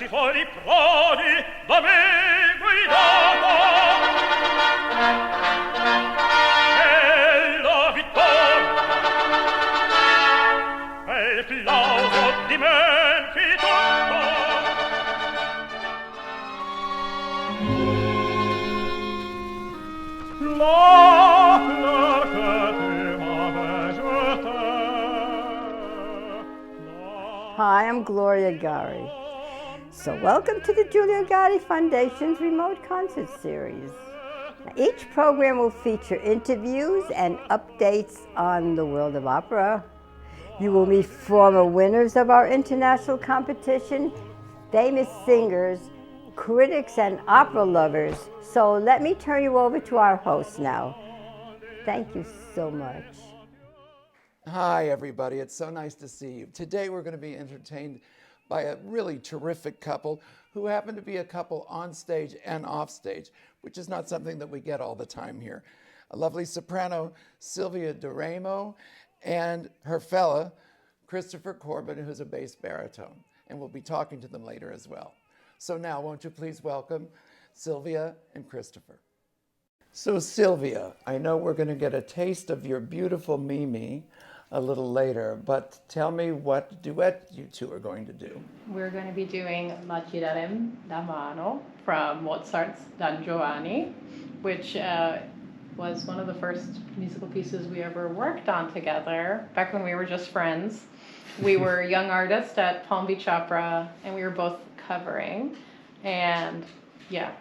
fuori prodi da me guidato e la vittoria e il plauso dimenti tutto. Hi, I'm Giulio Gari. So welcome to the Giulio Gari Foundation's Remote Concert Series. Now, each program will feature interviews and updates on the world of opera. You will meet former winners of our international competition, famous singers, critics, and opera lovers. So let me turn you over to our host now. Thank you so much. Hi, everybody. It's so nice to see you. Today, we're going to be entertained by a really terrific couple who happen to be a couple on stage and off stage, which is not something that we get all the time here. A lovely soprano, Sylvia and her fella, Christopher Carbin, who's a bass baritone. And we'll be talking to them later as well. So now, won't you please welcome Sylvia and Christopher. So Sylvia, I know we're going to get a taste of your beautiful Mimi a little later, but tell me what duet you two are going to do. We're going to be doing La Girarem da Mano from Mozart's Don Giovanni, which was one of the first musical pieces we ever worked on together, back when we were just friends. We were young artists at Palm Beach Opera, and we were both covering, and yeah.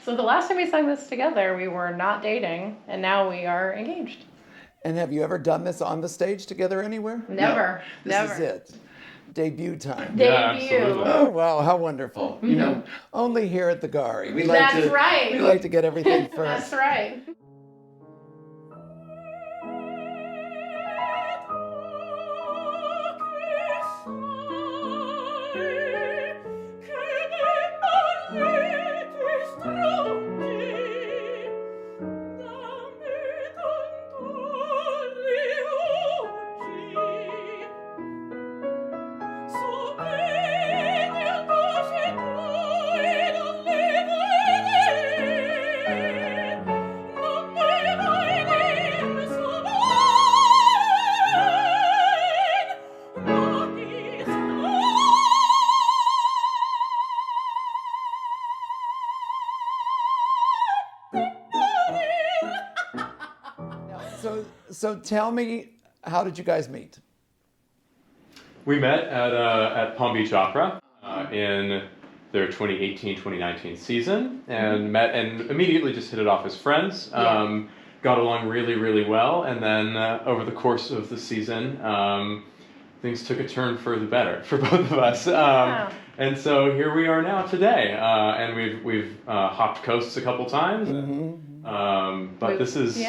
So the last time we sang this together, we were not dating, and now we are engaged. And have you ever done this on the stage together anywhere? Never. No. This is it. Debut time. Debut. Oh, wow, how wonderful. You know, only here at the Gari. That's right. We like to get everything first. That's right. So tell me, how did you guys meet? We met at Palm Beach Opera in their 2018-2019 season, and met and immediately just hit it off as friends. Got along really, really well, and then over the course of the season, things took a turn for the better for both of us. And so here we are now today, and we've hopped coasts a couple times. But this is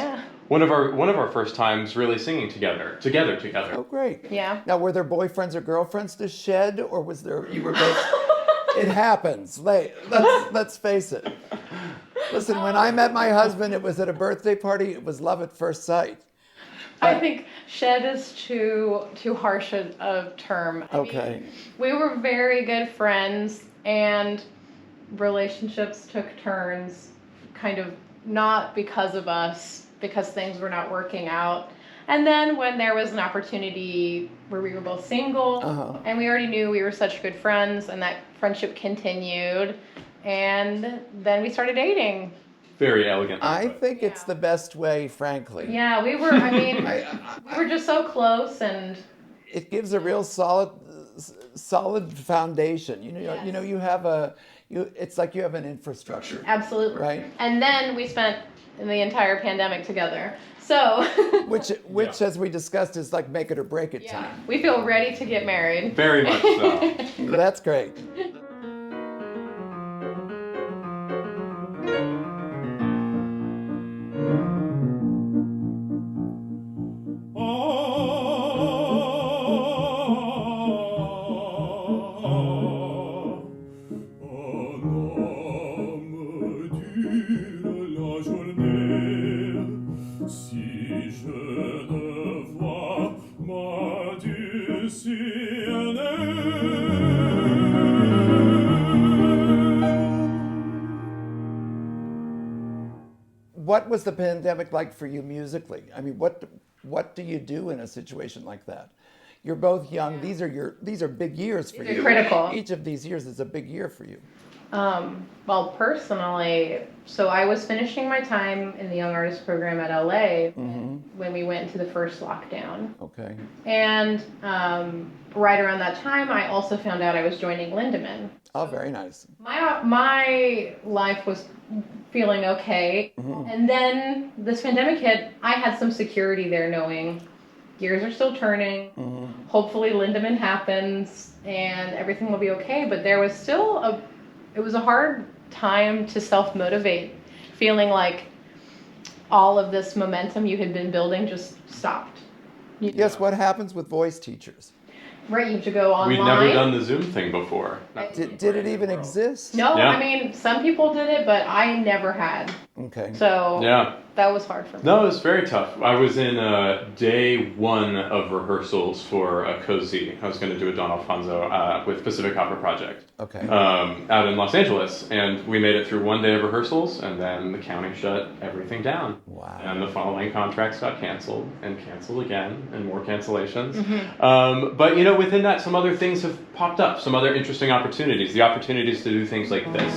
one of our first times really singing together. Oh, great. Yeah. Now, were there boyfriends or girlfriends to shed, or was there, you were both, it happens. Let's face it. Listen, when I met my husband, it was at a birthday party. It was love at first sight. I think shed is too harsh a term. I mean, we were very good friends, and relationships took turns, kind of not because of us, because things were not working out. And then when there was an opportunity where we were both single, and we already knew we were such good friends, and that friendship continued, and then we started dating. Very elegant. I think it's the best way, frankly. Yeah, we were, I mean, we were just so close, and it gives a real solid foundation. You know, you have it's like you have an infrastructure. Absolutely. Right? And then we spent the entire pandemic together. So which as we discussed is like make it or break it time. We feel ready to get married. Very much so. That's great. what was the pandemic like for you musically? I mean, what do you do in a situation like that? You're both young. These are big years for you. Critical. Each of these years is a big year for you. Well, personally, so I was finishing my time in the Young Artist Program at LA when we went into the first lockdown. Okay. And right around that time, I also found out I was joining Lindemann. Oh, very nice. My life was feeling okay. And then this pandemic hit. I had some security there knowing gears are still turning. Hopefully Lindemann happens and everything will be okay. But there was still it was a hard time to self-motivate, feeling like all of this momentum you had been building just stopped. Yes, what happens with voice teachers? Right, you have to go online. We'd never done the Zoom thing before. Did it even exist? No, Yeah. I mean, some people did it, but I never had. Okay. So Yeah. that was hard for me. No, it was very tough. I was in day one of rehearsals for a cozy. I was going to do a Don Alfonso with Pacific Opera Project. Okay. Out in Los Angeles. And we made it through one day of rehearsals, and then the county shut everything down. Wow. And the following contracts got canceled, and canceled again, and more cancellations. But, within that, some other things have popped up, some other interesting opportunities. The opportunities to do things like this.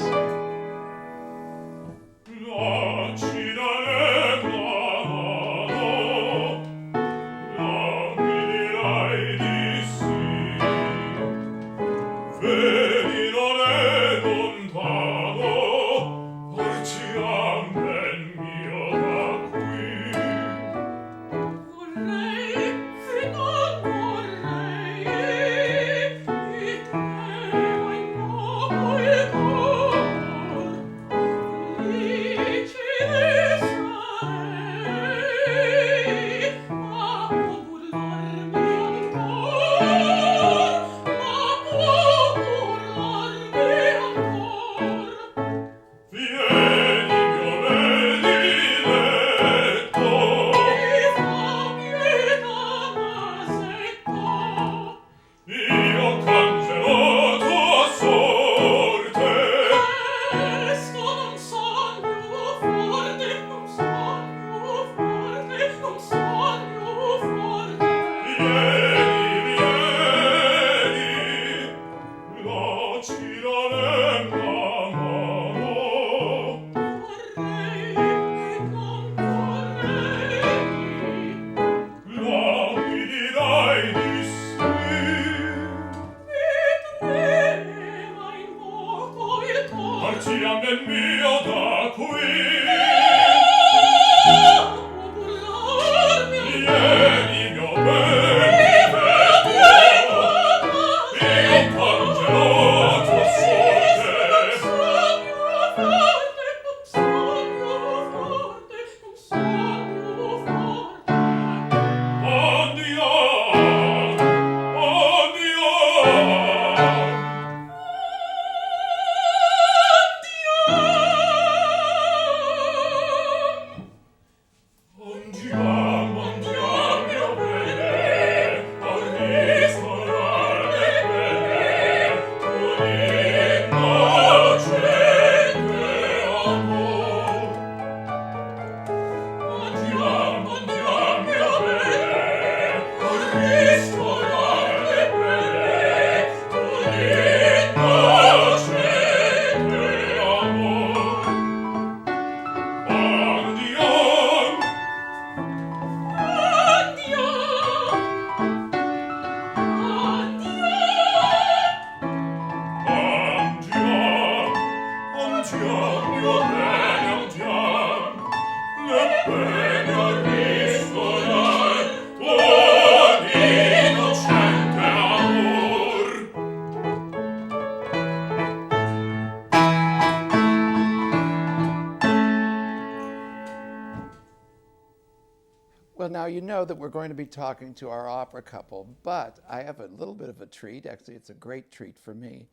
Well, now you know that we're going to be talking to our opera couple, but I have a little bit of a treat. Actually, it's a great treat for me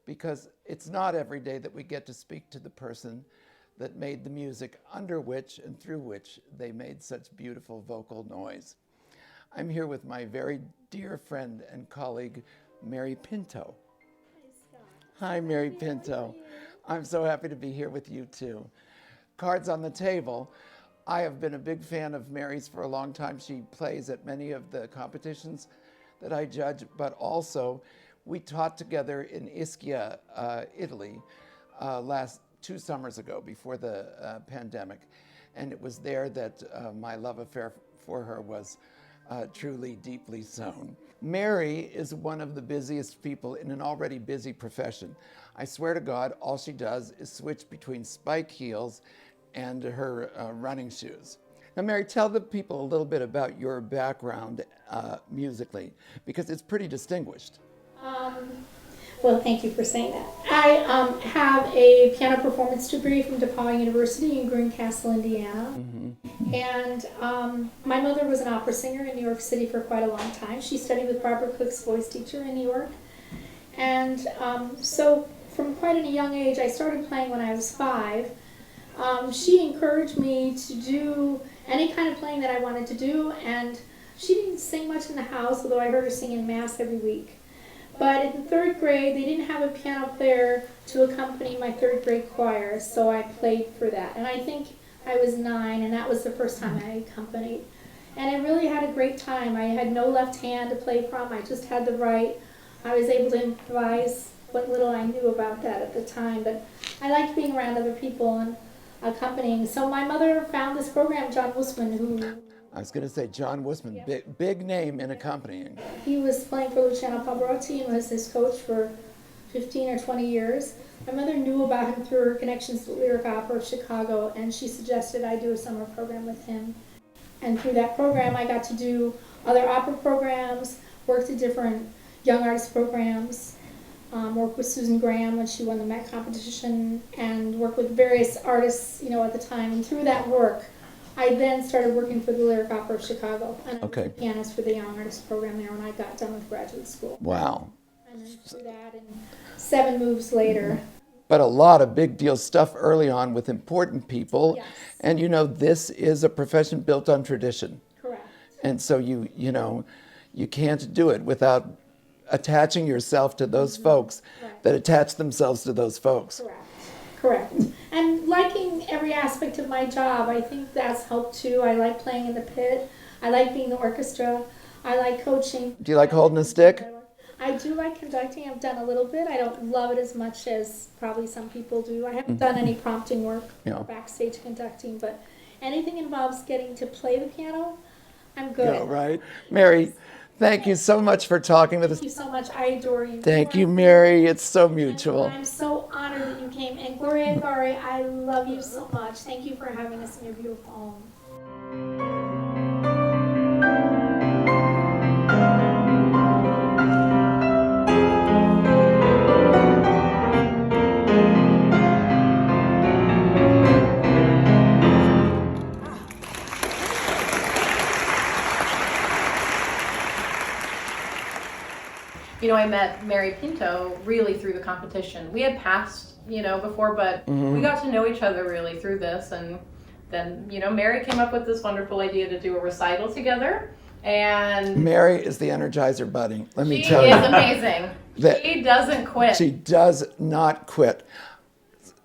because it's not every day that we get to speak to the person that made the music under which and through which they made such beautiful vocal noise. I'm here with my very dear friend and colleague, Mary Pinto. Hi, Scott. Hi, Mary Pinto. I'm so happy to be here with you too. cards on the table, I have been a big fan of Mary's for a long time. She plays at many of the competitions that I judge, but also we taught together in Ischia, Italy, last 2 summers ago before the pandemic. And it was there that my love affair for her was truly deeply sown. Mary is one of the busiest people in an already busy profession. I swear to God, all she does is switch between spike heels and her running shoes. Now, Mary, tell the people a little bit about your background musically, because it's pretty distinguished. Well, thank you for saying that. I have a piano performance degree from DePaul University in Greencastle, Indiana. Mm-hmm. And my mother was an opera singer in New York City for quite a long time. She studied with Barbara Cook's voice teacher in New York. And so from quite a young age, I started playing when I was 5. She encouraged me to do any kind of playing that I wanted to do, and she didn't sing much in the house, although I heard her sing in Mass every week. But in 3rd grade, they didn't have a piano player to accompany my 3rd grade choir, so I played for that. And I think I was 9, and that was the first time I accompanied. And I really had a great time. I had no left hand to play from, I just had the right. I was able to improvise what little I knew about that at the time, but I liked being around other people and accompanying. So my mother found this program, John Wussman, who... I was going to say John Wussman, yeah. big name in accompanying. He was playing for Luciano Pavarotti and was his coach for 15 or 20 years. My mother knew about him through her connections to the Lyric Opera of Chicago, and she suggested I do a summer program with him. And through that program, I got to do other opera programs, worked at different young artist programs, worked with Susan Graham when she won the Met competition, and worked with various artists, at the time. And through that work, I then started working for the Lyric Opera of Chicago, and I was a pianist for the Young Artist program there when I got done with graduate school. Wow. And then through that, and 7 moves later. But a lot of big deal stuff early on with important people. Yes. And this is a profession built on tradition. Correct. And so you can't do it without attaching yourself to those folks that attach themselves to those folks. Correct. And liking every aspect of my job, I think that's helped too. I like playing in the pit. I like being in the orchestra. I like coaching. Do you like holding a stick? I do like conducting. I've done a little bit. I don't love it as much as probably some people do. I haven't done any prompting work or backstage conducting, but anything involves getting to play the piano, I'm good. Yeah, right. Mary, thank you so much for talking with us. Thank you so much. I adore you. Thank you, Mary. It's so mutual. And I'm so honored that you came. And Gloria Gari, I love you so much. Thank you for having us in your beautiful home. I met Mary Pinto really through the competition. We had passed, before, but we got to know each other really through this. And then, Mary came up with this wonderful idea to do a recital together. And Mary is the Energizer Bunny. Let me tell you. She is amazing. She doesn't quit. She does not quit.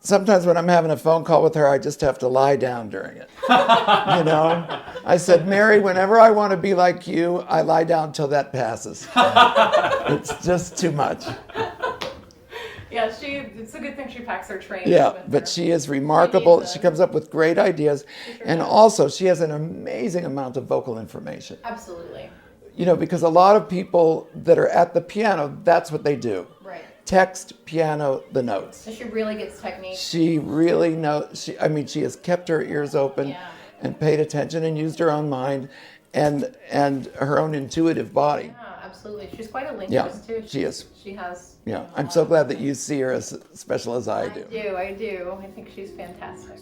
Sometimes when I'm having a phone call with her, I just have to lie down during it. I said, Mary, whenever I want to be like you, I lie down till that passes. It's just too much. Yeah, it's a good thing she packs her train. Yeah, but she is remarkable. She comes up with great ideas. And also, she has an amazing amount of vocal information. Absolutely. Because a lot of people that are at the piano, that's what they do. Right. Text, piano, the notes. So she really gets technique. She really knows. She has kept her ears open and paid attention and used her own mind and her own intuitive body. Yeah, absolutely. She's quite a linguist too. She is. She has. Yeah, I'm so glad that you see her as special as I do. I do. I think she's fantastic.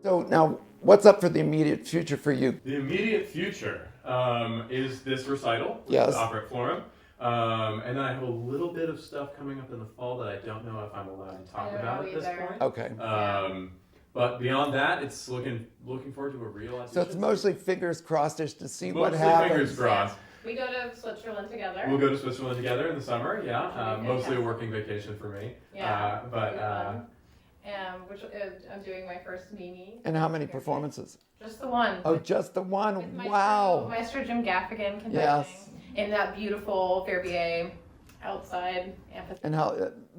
So now, what's up for the immediate future for you? The immediate future is this recital, Yes. the Opera at Forum. And then I have a little bit of stuff coming up in the fall that I don't know if I'm allowed to talk about at this point. Okay. But beyond that, it's looking forward to a real audition. So it's mostly fingers crossed-ish to see what Mostly happens. fingers crossed. We go to Switzerland together. We'll go to Switzerland together in the summer, yeah. Mostly a working vacation for me. Yeah. Which I'm doing my first Mimi. And how many performances? Just the one. Oh, just the one. With Wow. Maestro Jim Gaffigan conducting. Yes. In that beautiful Verbier outside amphitheater. And how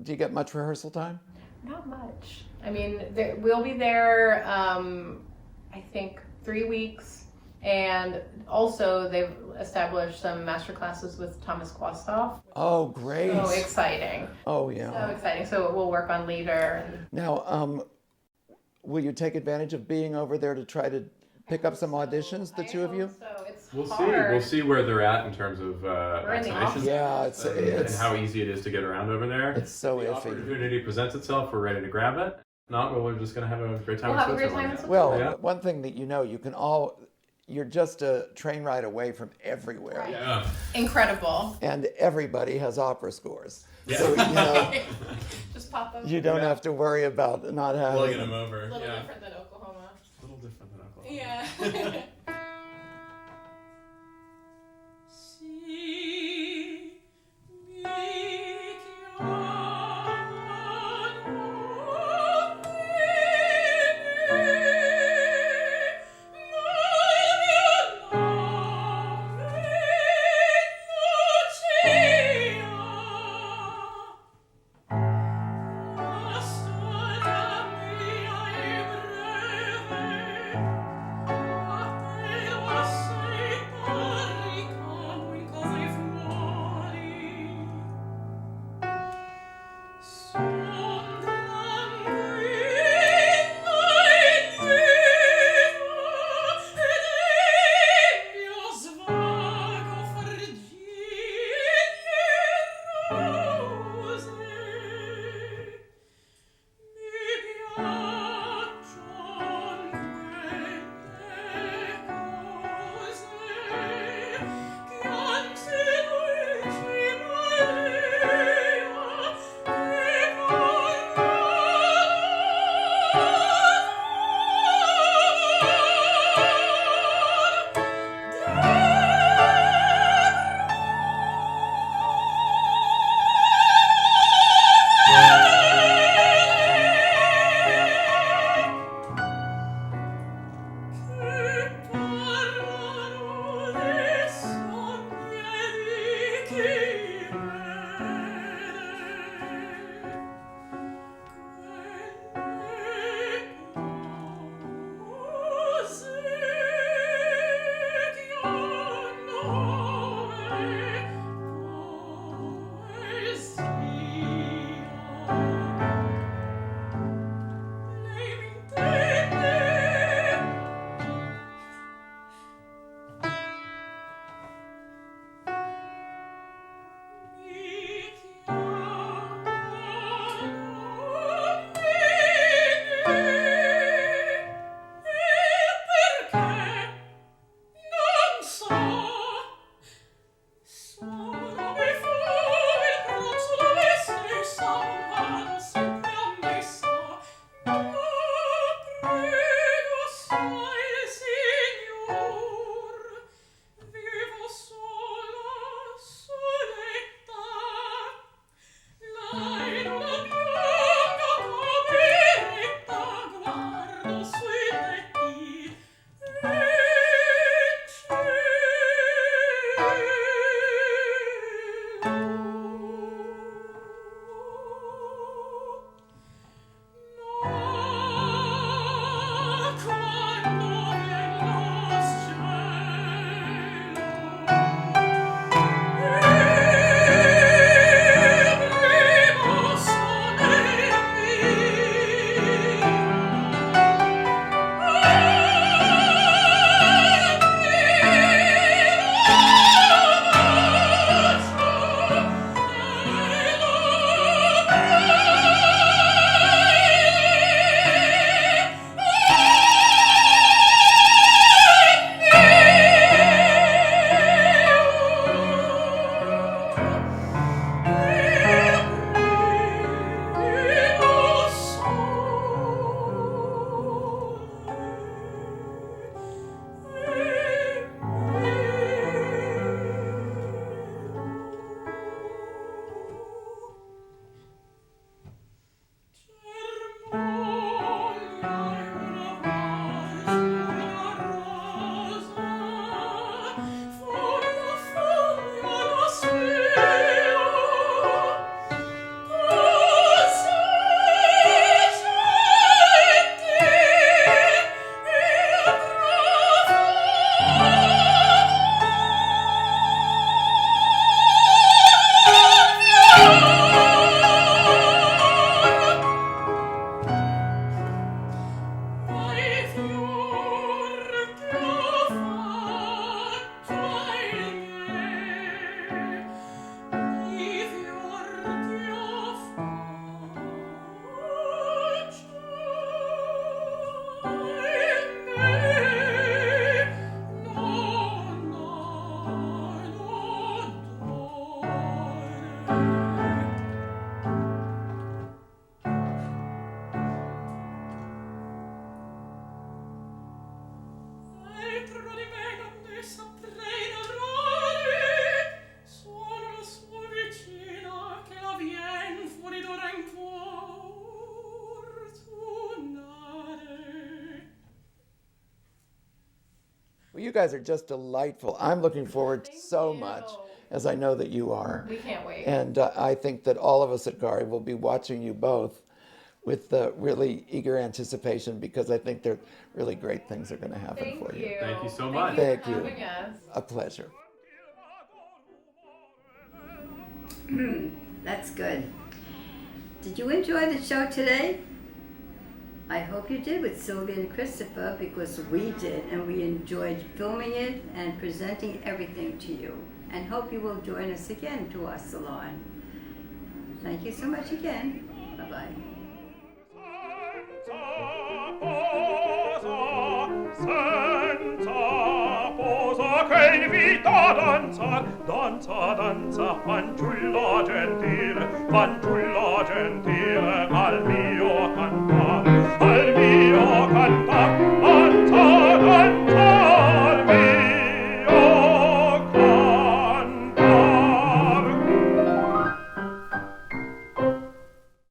do you get much rehearsal time? Not much. I mean, we'll be there, I think, 3 weeks. And also, they've established some master classes with Thomas Kwastoff. Oh, great. So exciting. Oh, yeah. So exciting. So we'll work on Lieder. Now, will you take advantage of being over there to try to pick up some auditions, the two of you? So it's we'll hard. see. We'll see where they're at in terms of in the vaccinations. Yeah, and how easy it is to get around over there. It's so the iffy. Opportunity presents itself. We're ready to grab it. If not, well, we're just going to have a great time We'll in have a great Switzerland. time in Well, Yeah. one thing that you can you're just a train ride away from everywhere. Right. Yeah. Incredible. And everybody has opera scores. Yeah. So, Just pop them. you don't have to worry about not having Plugging them over. A little Yeah. different than Oklahoma. A little different than Oklahoma. Yeah. Well, you guys are just delightful. I'm looking forward so much, as I know that you are. We can't wait. And I think that all of us at Gari will be watching you both with really eager anticipation, because I think there really great things are going to happen for you. Thank you so much. Thank you. For having us. A pleasure. That's good. Did you enjoy the show today? I hope you did with Sylvia and Christopher, because we did, and we enjoyed filming it and presenting everything to you. And hope you will join us again to our salon. Thank you so much again. Bye-bye. Senza posa che vita danza, danza, fanciulla gentile, al mio cantare, al mio cantare.